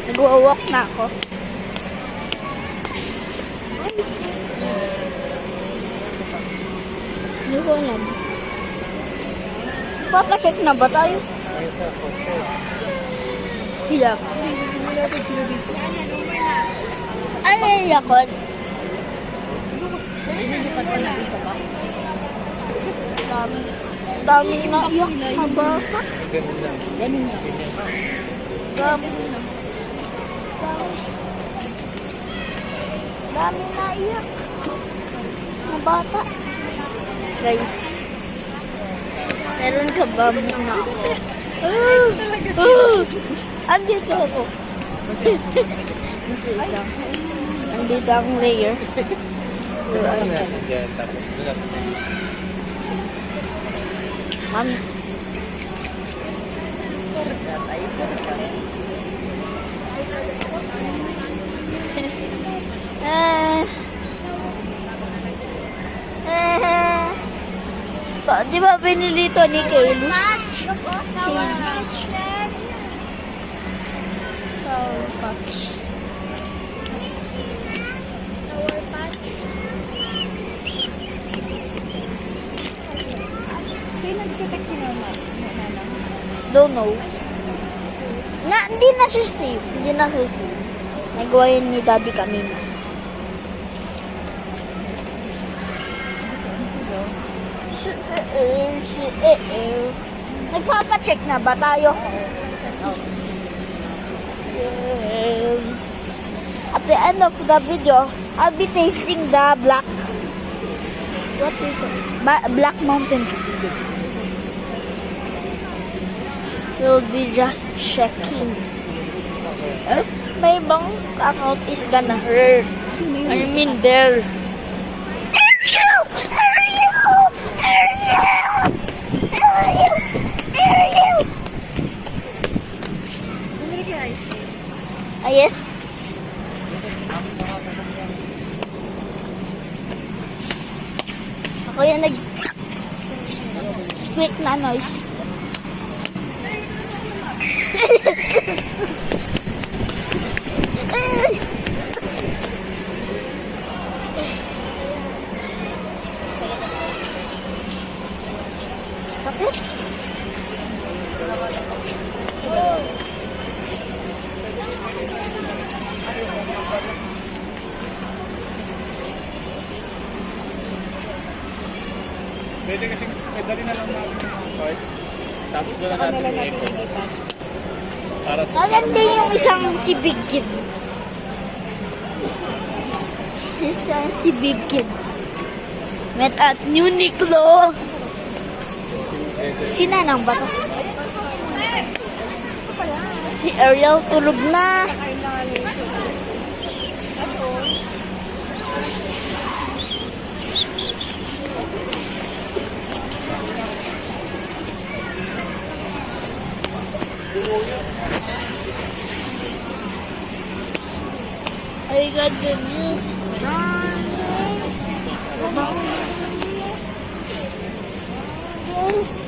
Nag-walk na ako. Hindi ko alam. Papacheck na ba tayo? Hilap. Ano yung yakot? Dami na iyak na bata. Ganun na. Dami na iyak na bata. Guys, meron ka ba muna ako? Andito ako. Andito ang layer. Tapos doon Man. Di ba binili ito ni Kaylus? Kaylus. Sour Patch. Sino nag-text si Mama? Don't know. Nga, hindi na siya safe. Hindi na siya safe. Nagawa yun ni Daddy kanina. Nagpapacheck na ba tayo? Yes. At the end of the video, I'll be tasting the black. What is it? Black Mountain Dew. We'll be just checking. May bang account is gonna hurt. I mean there. Ariel! Ariel! Ariel! Ariel! Ariel! Ah, yes. Ako yung nag-squeak na noise. pwede kasi, dali na lang natin yung card. Tapos doon na natin i-echo. Para sa... Maganda yung isang si Big Kid. Si Big Kid. Met at Uniqlo. Si Nanang ba to? Si Ariel tulog na. I got the new Yes.